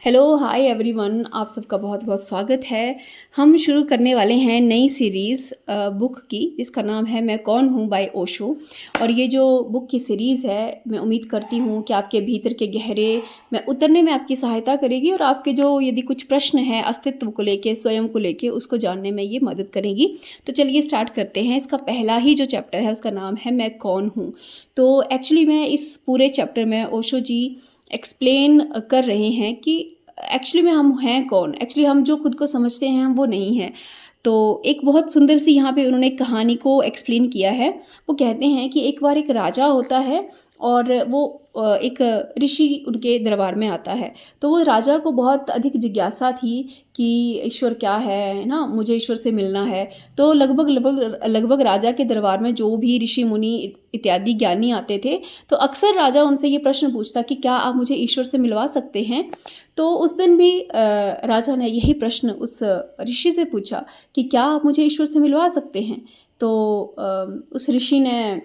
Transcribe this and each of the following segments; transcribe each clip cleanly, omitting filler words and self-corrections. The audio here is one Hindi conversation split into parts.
हेलो, हाय एवरीवन, आप सबका बहुत-बहुत स्वागत है। हम शुरू करने वाले हैं नई सीरीज़ बुक की, जिसका नाम है मैं कौन हूँ बाय ओशो। और ये जो बुक की सीरीज़ है, मैं उम्मीद करती हूँ कि आपके भीतर के गहरे में उतरने में आपकी सहायता करेगी और आपके जो यदि कुछ प्रश्न हैं अस्तित्व को लेके, स्वयं को लेके, उसको जानने में ये मदद करेगी। तो चलिए स्टार्ट करते हैं। इसका पहला ही जो चैप्टर है, उसका नाम है मैं कौन हूँ। तो एक्चुअली मैं इस पूरे चैप्टर में ओशो जी एक्सप्लेन कर रहे हैं कि एक्चुअली में हम हैं कौन? एक्चुअली हम जो खुद को समझते हैं हम वो नहीं हैं। तो एक बहुत सुंदर सी यहाँ पे उन्होंने एक कहानी को एक्सप्लेन किया है। वो कहते हैं कि एक बार एक राजा होता है और वो एक ऋषि उनके दरबार में आता है। तो वो राजा को बहुत अधिक जिज्ञासा थी कि ईश्वर क्या है ना? मुझे ईश्वर से मिलना है। तो लगभग राजा के दरबार में जो भी ऋषि मुनि इत्यादि ज्ञानी आते थे, तो अक्सर राजा उनसे ये प्रश्न पूछता कि क्या आप मुझे ईश्वर से मिलवा सकते हैं? तो उस दिन भी राजा ने यही प्रश्न उस ऋषि से पूछा कि क्या आप मुझे ईश्वर से मिलवा सकते हैं? तो उस ऋषि ने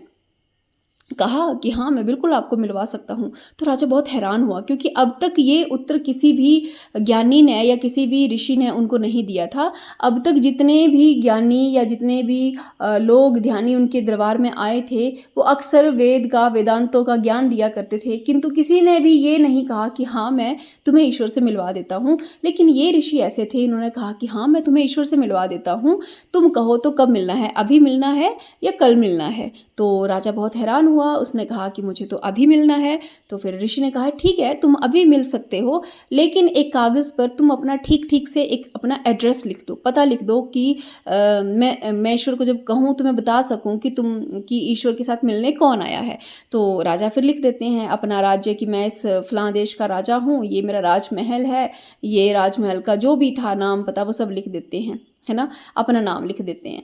कहा कि हाँ, मैं बिल्कुल आपको मिलवा सकता हूँ। तो राजा बहुत हैरान हुआ, क्योंकि अब तक ये उत्तर किसी भी ज्ञानी ने या किसी भी ऋषि ने उनको नहीं दिया था। अब तक जितने भी ज्ञानी या जितने भी लोग ध्यानी उनके दरबार में आए थे, वो अक्सर वेदांतों का ज्ञान दिया करते थे, किंतु किसी ने भी ये नहीं कहा कि हाँ, मैं तुम्हें ईश्वर से मिलवा देता हूँ। लेकिन ये ऋषि ऐसे थे, इन्होंने कहा कि हाँ, मैं तुम्हें ईश्वर से मिलवा देता हूँ। तुम कहो तो कब मिलना है? अभी मिलना है या कल मिलना है? तो राजा बहुत हैरान हुआ, उसने कहा कि मुझे तो अभी मिलना है। तो फिर ऋषि ने कहा ठीक है, तुम अभी मिल सकते हो, लेकिन एक कागज़ पर तुम अपना ठीक-ठीक से एक अपना एड्रेस लिख दो, पता लिख दो कि मैं ईश्वर को जब कहूँ तो मैं बता सकूँ कि ईश्वर के साथ मिलने कौन आया है। तो राजा फिर लिख देते हैं अपना राज्य कि मैं इस फलाँ देश का राजा हूँ, ये मेरा राजमहल है, ये राजमहल का जो भी था नाम पता वो सब लिख देते हैं, है ना? अपना नाम लिख देते हैं।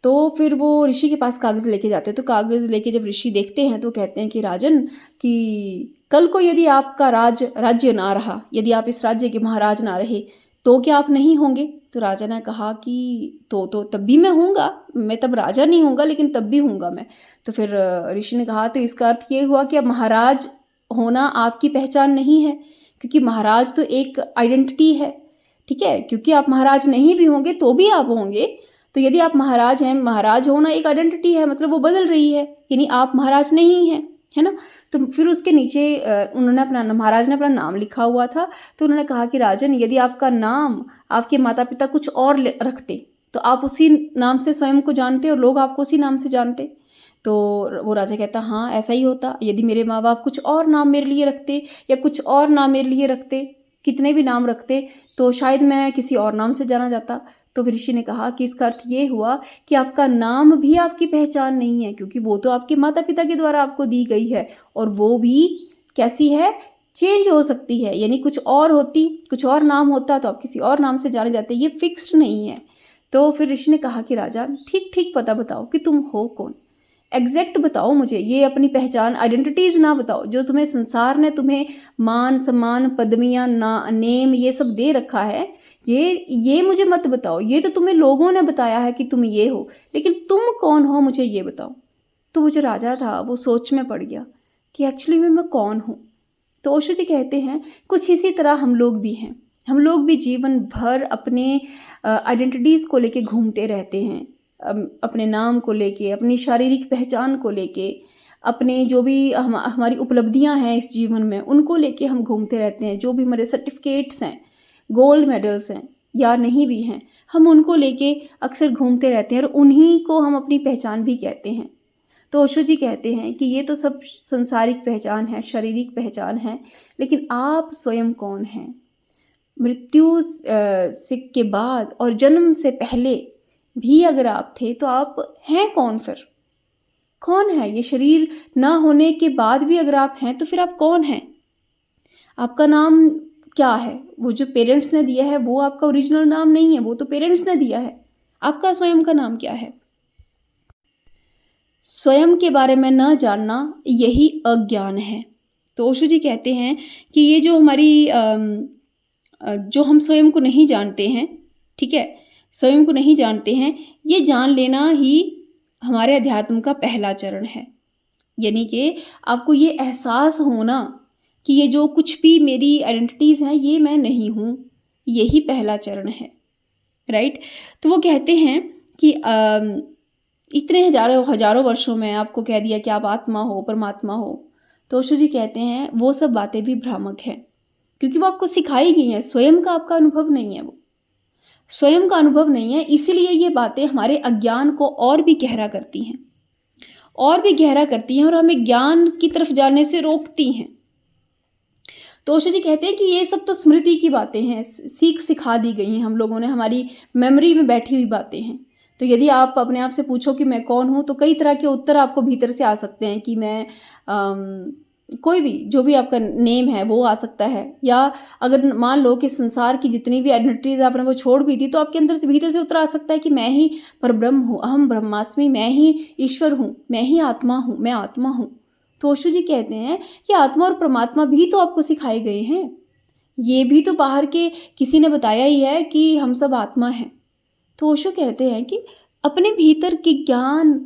तो फिर वो ऋषि के पास कागज़ लेके जाते हैं, तो कागज़ लेके जब ऋषि देखते हैं तो कहते हैं कि राजन, कि कल को यदि आपका राज्य ना रहा, यदि आप इस राज्य के महाराज ना रहे, तो क्या आप नहीं होंगे? तो राजा ने कहा कि तो तब भी मैं हूँगा, मैं तब राजा नहीं हूँगा लेकिन तब भी हूँगा मैं। तो फिर ऋषि ने कहा तो इसका अर्थ ये हुआ कि अब महाराज होना आपकी पहचान नहीं है, क्योंकि महाराज तो एक आइडेंटिटी है, ठीक है? क्योंकि आप महाराज नहीं भी होंगे तो भी आप होंगे। तो यदि आप महाराज हैं, महाराज होना एक आइडेंटिटी है, मतलब वो बदल रही है, यानी आप महाराज नहीं हैं, है ना? तो फिर उसके नीचे उन्होंने महाराज ने अपना नाम लिखा हुआ था। तो उन्होंने कहा कि राजन, यदि आपका नाम आपके माता-पिता कुछ और रखते, तो आप उसी नाम से स्वयं को जानते और लोग आपको उसी नाम से जानते। तो वो राजा कहता हाँ, ऐसा ही होता। यदि मेरे माँ-बाप कुछ और नाम मेरे लिए रखते या कुछ और नाम मेरे लिए रखते, कितने भी नाम रखते, तो शायद मैं किसी और नाम से जाना जाता। तो फिर ऋषि ने कहा कि इसका अर्थ ये हुआ कि आपका नाम भी आपकी पहचान नहीं है, क्योंकि वो तो आपके माता-पिता के द्वारा आपको दी गई है, और वो भी कैसी है? चेंज हो सकती है। यानी कुछ और होती, कुछ और नाम होता तो आप किसी और नाम से जाने जाते, ये फिक्स्ड नहीं है। तो फिर ऋषि ने कहा कि राजा, ठीक-ठीक पता बताओ कि तुम हो कौन? एग्ज़ैक्ट बताओ मुझे, ये अपनी पहचान आइडेंटिटीज़ ना बताओ, जो तुम्हें संसार ने तुम्हें मान-सम्मान, पदवियाँ, नेम ये सब दे रखा है, ये मुझे मत बताओ। ये तो तुम्हें लोगों ने बताया है कि तुम ये हो, लेकिन तुम कौन हो मुझे ये बताओ। तो वो जो राजा था वो सोच में पड़ गया कि एक्चुअली में मैं कौन हूँ। तो ओशो जी कहते हैं कुछ इसी तरह हम लोग भी हैं। हम लोग भी जीवन भर अपने आइडेंटिटीज़ को लेके घूमते रहते हैं। अपने नाम को लेके, अपनी शारीरिक पहचान को लेके, अपने जो भी हमारी उपलब्धियाँ हैं इस जीवन में, उनको लेके हम घूमते रहते हैं। जो भी हमारे सर्टिफ़िकेट्स हैं, गोल्ड मेडल्स हैं या नहीं भी हैं, हम उनको लेके अक्सर घूमते रहते हैं और उन्हीं को हम अपनी पहचान भी कहते हैं। तो ओशो जी कहते हैं कि ये तो सब संसारिक पहचान है, शारीरिक पहचान है, लेकिन आप स्वयं कौन हैं? मृत्यु से के बाद और जन्म से पहले भी अगर आप थे, तो आप हैं कौन फिर? कौन है? ये शरीर ना होने के बाद भी अगर आप हैं, तो फिर आप कौन हैं? आपका नाम क्या है? वो जो पेरेंट्स ने दिया है, वो आपका ओरिजिनल नाम नहीं है, वो तो पेरेंट्स ने दिया है। आपका स्वयं का नाम क्या है? स्वयं के बारे में न जानना, यही अज्ञान है। तो ओशो जी कहते हैं कि ये जो जो हम स्वयं को नहीं जानते हैं, ठीक है? स्वयं को नहीं जानते हैं, ये जान लेना ही हमारे अध्यात्म का पहला चरण है। यानी कि आपको ये एहसास होना कि ये जो कुछ भी मेरी आइडेंटिटीज़ हैं ये मैं नहीं हूँ, यही पहला चरण है, राइट? तो वो कहते हैं कि इतने हज़ारों हज़ारों वर्षों में आपको कह दिया कि आप आत्मा हो, परमात्मा हो। तो ओशो जी कहते हैं वो सब बातें भी भ्रामक हैं, क्योंकि वो आपको सिखाई गई हैं, स्वयं का आपका अनुभव नहीं है वो। स्वयं का अनुभव नहीं है, इसीलिए ये बातें हमारे अज्ञान को और भी गहरा करती हैं, और भी गहरा करती हैं और हमें ज्ञान की तरफ जाने से रोकती हैं। तो ओशो जी कहते हैं कि ये सब तो स्मृति की बातें हैं, सीख सिखा दी गई हैं हम लोगों ने, हमारी मेमोरी में बैठी हुई बातें हैं। तो यदि आप अपने आप से पूछो कि मैं कौन हूँ, तो कई तरह के उत्तर आपको भीतर से आ सकते हैं कि मैं कोई भी, जो भी आपका नेम है वो आ सकता है। या अगर मान लो कि संसार की जितनी भी आइडेंटिटीज आपने वो छोड़ भी दी, तो आपके अंदर से भीतर से उत्तर आ सकता है कि मैं ही परब्रह्म हूँ, अहम ब्रह्मास्मि, मैं ही ईश्वर हूँ, मैं ही आत्मा हूँ, मैं आत्मा हूँ। तो ओशो जी कहते हैं कि आत्मा और परमात्मा भी तो आपको सिखाए गए हैं, ये भी तो बाहर के किसी ने बताया ही है कि हम सब आत्मा हैं। तो ओशो कहते हैं कि अपने भीतर के ज्ञान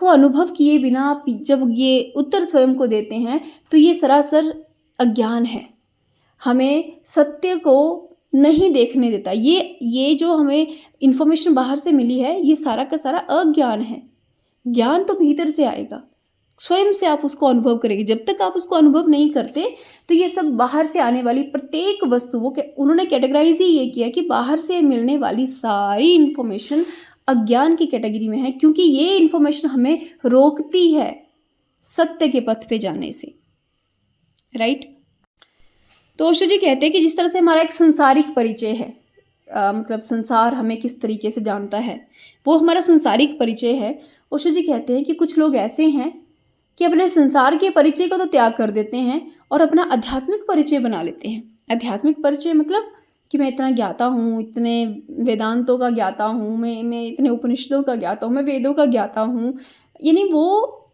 को अनुभव किए बिना आप जब ये उत्तर स्वयं को देते हैं, तो ये सरासर अज्ञान है, हमें सत्य को नहीं देखने देता। ये जो हमें इन्फॉर्मेशन बाहर से मिली है, ये सारा का सारा अज्ञान है। ज्ञान तो भीतर से आएगा, स्वयं से आप उसको अनुभव करेंगे। जब तक आप उसको अनुभव नहीं करते, तो ये सब बाहर से आने वाली प्रत्येक वस्तु, वो उन्होंने कैटेगराइज ही ये किया कि बाहर से मिलने वाली सारी इन्फॉर्मेशन अज्ञान की कैटेगरी में है, क्योंकि ये इन्फॉर्मेशन हमें रोकती है सत्य के पथ पे जाने से, राइट? तो ओशो जी कहते हैं कि जिस तरह से हमारा एक संसारिक परिचय है, मतलब संसार हमें किस तरीके से जानता है, वो हमारा संसारिक परिचय है। ओशो जी कहते हैं कि कुछ लोग ऐसे हैं कि अपने संसार के परिचय को तो त्याग कर देते हैं और अपना आध्यात्मिक परिचय बना लेते हैं। आध्यात्मिक परिचय मतलब कि मैं इतना ज्ञाता हूँ, इतने वेदांतों का ज्ञाता हूँ, मैं इतने उपनिषदों का ज्ञाता हूँ, मैं वेदों का ज्ञाता हूँ। यानी वो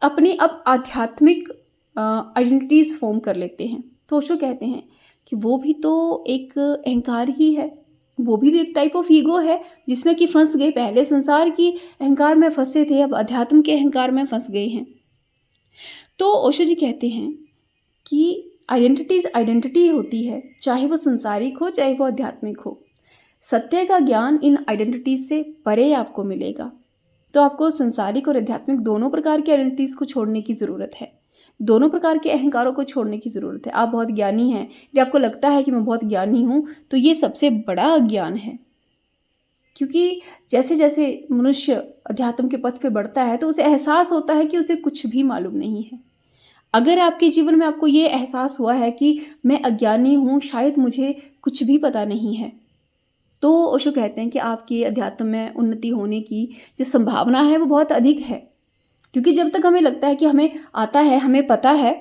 अपनी अब आध्यात्मिक आइडेंटिटीज़ फॉर्म कर लेते हैं। तो ओशो कहते हैं कि वो भी तो एक अहंकार ही है, वो भी तो एक टाइप ऑफ ईगो है, जिसमें कि फंस गए। पहले संसार की अहंकार में फंसे थे, अब अध्यात्म के अहंकार में फंस गए हैं। तो ओशो जी कहते हैं कि आइडेंटिटी होती है, चाहे वो संसारिक हो चाहे वो आध्यात्मिक हो। सत्य का ज्ञान इन आइडेंटिटीज से परे आपको मिलेगा। तो आपको संसारिक और आध्यात्मिक दोनों प्रकार की आइडेंटिटीज को छोड़ने की ज़रूरत है, दोनों प्रकार के अहंकारों को छोड़ने की ज़रूरत है। आप बहुत ज्ञानी हैं, यदि आपको लगता है कि मैं बहुत ज्ञानी हूँ, तो ये सबसे बड़ा अज्ञान है। क्योंकि जैसे जैसे मनुष्य अध्यात्म के पथ पे बढ़ता है, तो उसे एहसास होता है कि उसे कुछ भी मालूम नहीं है। अगर आपके जीवन में आपको ये एहसास हुआ है कि मैं अज्ञानी हूँ, शायद मुझे कुछ भी पता नहीं है, तो ओशो कहते हैं कि आपकी अध्यात्म में उन्नति होने की जो संभावना है वो बहुत अधिक है। क्योंकि जब तक हमें लगता है कि हमें आता है, हमें पता है,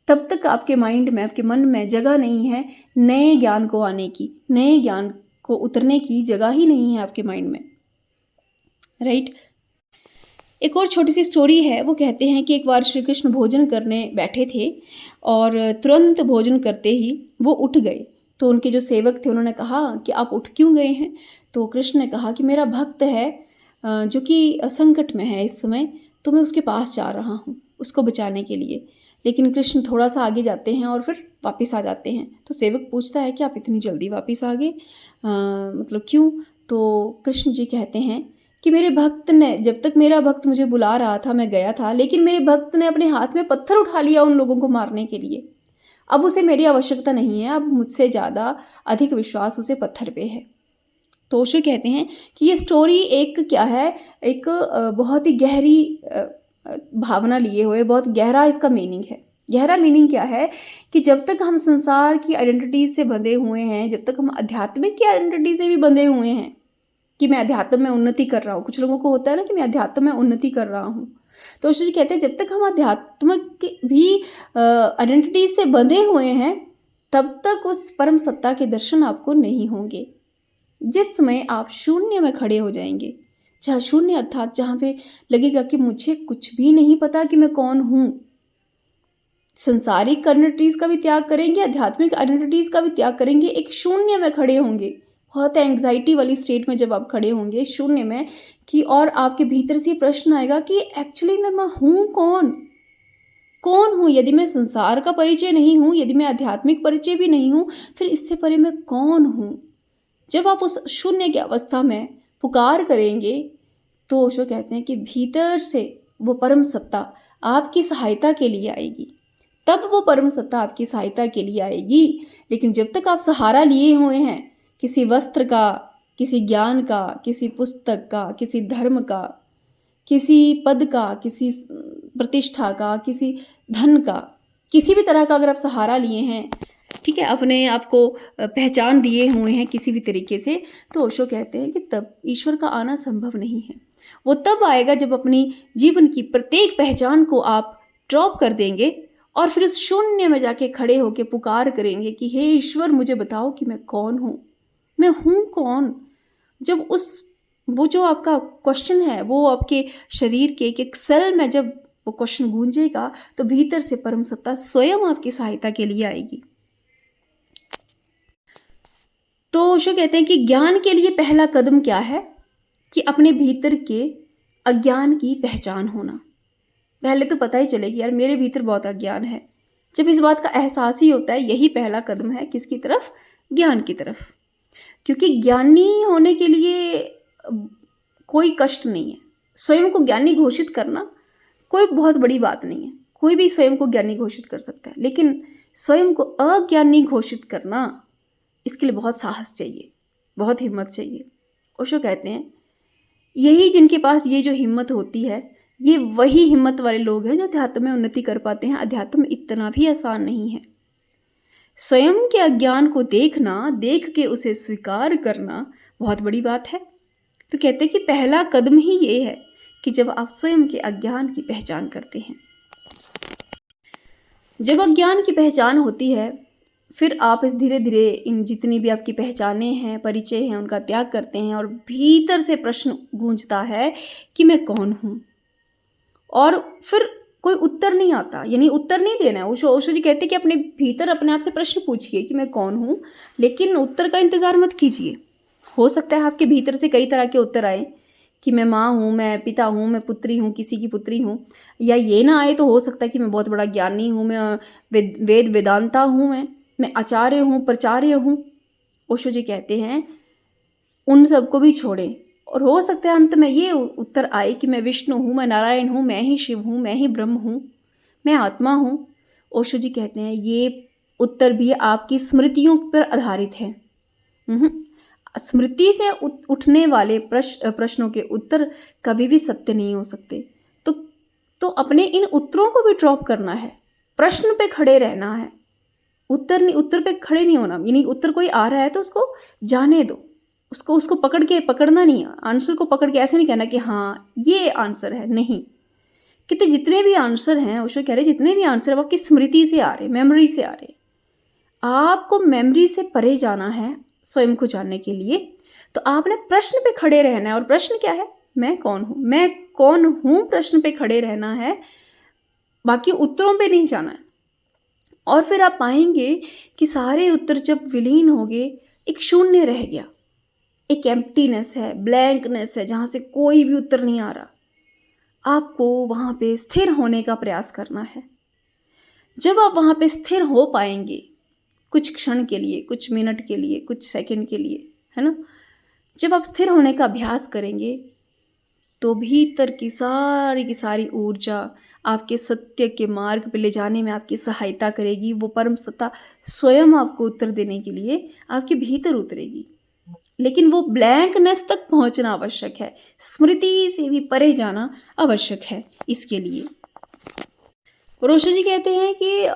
तब तक आपके माइंड में, आपके मन में जगह नहीं है नए ज्ञान को आने की, नए ज्ञान को उतरने की जगह ही नहीं है आपके माइंड में, राइट? एक और छोटी सी स्टोरी है। वो कहते हैं कि एक बार श्री कृष्ण भोजन करने बैठे थे और तुरंत भोजन करते ही वो उठ गए। तो उनके जो सेवक थे उन्होंने कहा कि आप उठ क्यों गए हैं? तो कृष्ण ने कहा कि मेरा भक्त है जो कि संकट में है इस समय, तो मैं उसके पास जा रहा हूँ उसको बचाने के लिए। लेकिन कृष्ण थोड़ा सा आगे जाते हैं और फिर वापस आ जाते हैं। तो सेवक पूछता है कि आप इतनी जल्दी वापस आ गए, मतलब क्यों? तो कृष्ण जी कहते हैं कि मेरे भक्त ने, जब तक मेरा भक्त मुझे बुला रहा था मैं गया था, लेकिन मेरे भक्त ने अपने हाथ में पत्थर उठा लिया उन लोगों को मारने के लिए। अब उसे मेरी आवश्यकता नहीं है, अब मुझसे ज़्यादा अधिक विश्वास उसे पत्थर पे है। तो ओशो कहते हैं कि ये स्टोरी एक क्या है, एक बहुत ही गहरी भावना लिए हुए, बहुत गहरा इसका मीनिंग है। गहरा मीनिंग क्या है कि जब तक हम संसार की आइडेंटिटी से बंधे हुए हैं, जब तक हम आध्यात्मिक की आइडेंटिटी से भी बंधे हुए हैं कि मैं अध्यात्म में उन्नति कर रहा हूँ, कुछ लोगों को होता है ना कि मैं अध्यात्म में उन्नति कर रहा हूँ, तो ओशो जी कहते हैं जब तक हम आध्यात्मिक भी आइडेंटिटी से बंधे हुए हैं, तब तक उस परम सत्ता के दर्शन आपको नहीं होंगे। जिस समय आप शून्य में खड़े हो जाएंगे, जहाँ शून्य अर्थात जहाँ पे लगेगा कि मुझे कुछ भी नहीं पता कि मैं कौन हूँ, संसारिक आइडेंटिटीज़ का भी त्याग करेंगे, आध्यात्मिक आइडेंटिटीज़ का भी त्याग करेंगे, एक शून्य में खड़े होंगे। बहुत एंग्जाइटी वाली स्टेट में जब आप खड़े होंगे शून्य में, कि और आपके भीतर से प्रश्न आएगा कि एक्चुअली मैं हूँ कौन? कौन हूँ? यदि मैं संसार का परिचय नहीं हूँ, यदि मैं आध्यात्मिक परिचय भी नहीं हूँ, फिर इससे परे मैं कौन हूँ? जब आप उस शून्य की अवस्था में पुकार करेंगे, तो ओशो कहते हैं कि भीतर से वो परम सत्ता आपकी सहायता के लिए आएगी। तब वो परम सत्ता आपकी सहायता के लिए आएगी। लेकिन जब तक आप सहारा लिए हुए हैं किसी वस्त्र का, किसी ज्ञान का, किसी पुस्तक का, किसी धर्म का, किसी पद का, किसी प्रतिष्ठा का, किसी धन का, किसी भी तरह का अगर आप सहारा लिए हैं, ठीक है, अपने आप को पहचान दिए हुए हैं किसी भी तरीके से, तो ओशो कहते हैं कि तब ईश्वर का आना संभव नहीं है। वो तब आएगा जब अपनी जीवन की प्रत्येक पहचान को आप ड्रॉप कर देंगे और फिर उस शून्य में जाके खड़े होके पुकार करेंगे कि हे ईश्वर, मुझे बताओ कि मैं कौन हूँ, मैं हूँ कौन। जब वो जो आपका क्वेश्चन है वो आपके शरीर के एक सेल में जब वो क्वेश्चन गूंजेगा, तो भीतर से परम सत्ता स्वयं आपकी सहायता के लिए आएगी। तो ओशो कहते हैं कि ज्ञान के लिए पहला कदम क्या है कि अपने भीतर के अज्ञान की पहचान होना। पहले तो पता ही चले कि यार मेरे भीतर बहुत अज्ञान है। जब इस बात का एहसास ही होता है, यही पहला कदम है किसकी तरफ? ज्ञान की तरफ। क्योंकि ज्ञानी होने के लिए कोई कष्ट नहीं है। स्वयं को ज्ञानी घोषित करना कोई बहुत बड़ी बात नहीं है। कोई भी स्वयं को ज्ञानी घोषित कर सकता है, लेकिन स्वयं को अज्ञानी घोषित करना, इसके लिए बहुत साहस चाहिए, बहुत हिम्मत चाहिए। ओशो कहते हैं यही जिनके पास ये जो हिम्मत होती है, ये वही हिम्मत वाले लोग हैं जो अध्यात्म में उन्नति कर पाते हैं। अध्यात्म इतना भी आसान नहीं है। स्वयं के अज्ञान को देखना, देख के उसे स्वीकार करना बहुत बड़ी बात है। तो कहते हैं कि पहला कदम ही ये है कि जब आप स्वयं के अज्ञान की पहचान करते हैं। जब अज्ञान की पहचान होती है, फिर आप इस धीरे धीरे इन जितनी भी आपकी पहचानें हैं, परिचय हैं, उनका त्याग करते हैं और भीतर से प्रश्न गूंजता है कि मैं कौन हूँ। और फिर कोई उत्तर नहीं आता, यानी उत्तर नहीं देना है। ओशो जी कहते हैं कि अपने भीतर अपने आप से प्रश्न पूछिए कि मैं कौन हूँ, लेकिन उत्तर का इंतज़ार मत कीजिए। हो सकता है आपके भीतर से कई तरह के उत्तर आए कि मैं माँ हूँ, मैं पिता हूँ, मैं पुत्री हूँ, किसी की पुत्री हूँ, या ये ना आए तो हो सकता है कि मैं बहुत बड़ा ज्ञानी हूँ, मैं वेदांता हूँ, मैं आचार्य हूँ, प्रचार्य हूँ। ओशो जी कहते हैं उन सबको भी छोड़ें, और हो सकता है अंत में ये उत्तर आए कि मैं विष्णु हूँ, मैं नारायण हूँ, मैं ही शिव हूँ, मैं ही ब्रह्म हूँ, मैं आत्मा हूँ। ओशो जी कहते हैं ये उत्तर भी आपकी स्मृतियों पर आधारित है। स्मृति से उठने वाले प्रश्नों के उत्तर कभी भी सत्य नहीं हो सकते। तो अपने इन उत्तरों को भी ड्रॉप करना है, प्रश्न पे खड़े रहना है, उत्तर पे खड़े नहीं होना। यानी उत्तर कोई आ रहा है तो उसको जाने दो, उसको पकड़ना नहीं है। आंसर को पकड़ के ऐसे नहीं कहना कि हाँ ये आंसर है, नहीं। कितने जितने भी आंसर हैं, ओशो कह रहे जितने भी आंसर है वो आपकी स्मृति से आ रहे, मेमोरी से आ रहे। आपको मेमोरी से परे जाना है स्वयं को जानने के लिए, तो आपने प्रश्न पे खड़े रहना है। और प्रश्न क्या है? मैं कौन हूँ, मैं कौन हूँ, प्रश्न पे खड़े रहना है, बाकी उत्तरों पे नहीं जाना है। और फिर आप पाएंगे कि सारे उत्तर जब विलीन हो गए, एक शून्य रह गया, एक एम्प्टीनेस है, ब्लैंकनेस है, जहाँ से कोई भी उत्तर नहीं आ रहा। आपको वहाँ पे स्थिर होने का प्रयास करना है। जब आप वहाँ पे स्थिर हो पाएंगे, कुछ क्षण के लिए, कुछ मिनट के लिए, कुछ सेकंड के लिए, है ना, जब आप स्थिर होने का अभ्यास करेंगे, तो भीतर की सारी ऊर्जा आपके सत्य के मार्ग पे ले जाने में आपकी सहायता करेगी। वो परम सत्ता स्वयं आपको उत्तर देने के लिए आपके भीतर उतरेगी। लेकिन वो ब्लैंकनेस तक पहुंचना आवश्यक है, स्मृति से भी परे जाना आवश्यक है इसके लिए। ओशो जी कहते हैं कि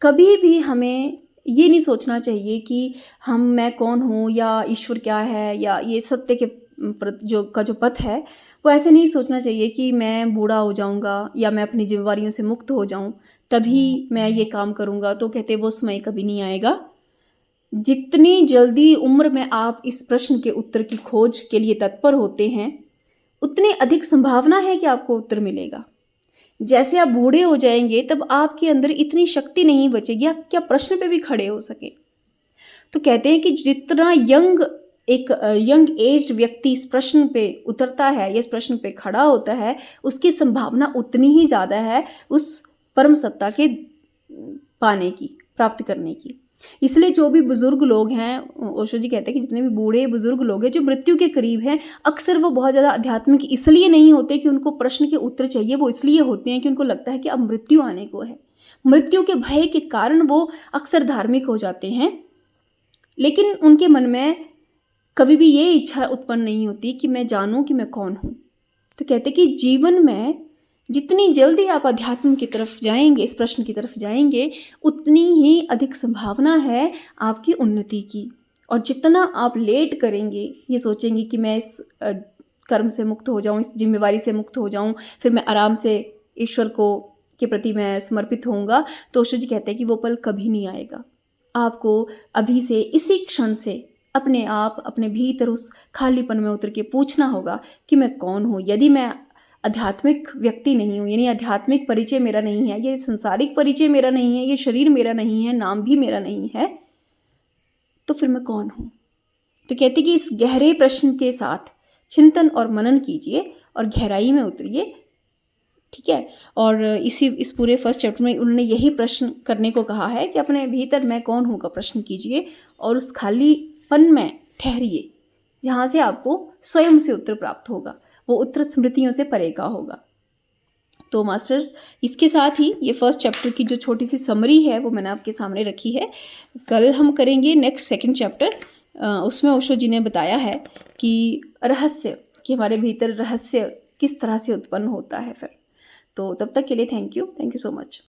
कभी भी हमें ये नहीं सोचना चाहिए कि मैं कौन हूँ, या ईश्वर क्या है, या ये सत्य के जो पथ है, वो ऐसे नहीं सोचना चाहिए कि मैं बूढ़ा हो जाऊँगा या मैं अपनी जिम्मेवारियों से मुक्त हो जाऊँ तभी मैं ये काम करूँगा। तो कहते वो समय कभी नहीं आएगा। जितनी जल्दी उम्र में आप इस प्रश्न के उत्तर की खोज के लिए तत्पर होते हैं, उतनी अधिक संभावना है कि आपको उत्तर मिलेगा। जैसे आप बूढ़े हो जाएंगे, तब आपके अंदर इतनी शक्ति नहीं बचेगी आप क्या प्रश्न पे भी खड़े हो सके। तो कहते हैं कि जितना एक यंग एज्ड व्यक्ति इस प्रश्न पे उतरता है या इस प्रश्न पे खड़ा होता है, उसकी संभावना उतनी ही ज़्यादा है उस परम सत्ता के पाने की, प्राप्त करने की। इसलिए जो भी बुज़ुर्ग लोग हैं, ओशो जी कहते हैं कि जितने भी बूढ़े बुज़ुर्ग लोग हैं जो मृत्यु के करीब हैं, अक्सर वो बहुत ज़्यादा आध्यात्मिक इसलिए नहीं होते कि उनको प्रश्न के उत्तर चाहिए, वो इसलिए होते हैं कि उनको लगता है कि अब मृत्यु आने को है। मृत्यु के भय के कारण वो अक्सर धार्मिक हो जाते हैं, लेकिन उनके मन में कभी भी ये इच्छा उत्पन्न नहीं होती कि मैं जानूं कि मैं कौन हूँ। तो कहते कि जीवन में जितनी जल्दी आप अध्यात्म की तरफ जाएंगे, इस प्रश्न की तरफ जाएंगे, उतनी ही अधिक संभावना है आपकी उन्नति की। और जितना आप लेट करेंगे, ये सोचेंगे कि मैं इस कर्म से मुक्त हो जाऊं, इस जिम्मेवारी से मुक्त हो जाऊं, फिर मैं आराम से ईश्वर को के प्रति मैं समर्पित होऊंगा, तो ओशो जी कहते हैं कि वो पल कभी नहीं आएगा। आपको अभी से, इसी क्षण से अपने आप, अपने भीतर उस खालीपन में उतर के पूछना होगा कि मैं कौन हूँ। यदि मैं आध्यात्मिक व्यक्ति नहीं हूँ, यानी आध्यात्मिक परिचय मेरा नहीं है, ये संसारिक परिचय मेरा नहीं है, ये शरीर मेरा नहीं है, नाम भी मेरा नहीं है, तो फिर मैं कौन हूँ। तो कहते कि इस गहरे प्रश्न के साथ चिंतन और मनन कीजिए और गहराई में उतरिए, ठीक है। और इस पूरे फर्स्ट चैप्टर में उन्होंने यही प्रश्न करने को कहा है कि अपने भीतर मैं कौन हूँ का प्रश्न कीजिए और उस खालीपन में ठहरिए, जहाँ से आपको स्वयं से उत्तर प्राप्त होगा। वो उत्तर स्मृतियों से परे का होगा। तो मास्टर्स, इसके साथ ही ये फर्स्ट चैप्टर की जो छोटी सी समरी है वो मैंने आपके सामने रखी है। कल हम करेंगे नेक्स्ट सेकंड चैप्टर। उसमें ओशो जी ने बताया है कि रहस्य, कि हमारे भीतर रहस्य किस तरह से उत्पन्न होता है फिर। तो तब तक के लिए थैंक यू सो मच।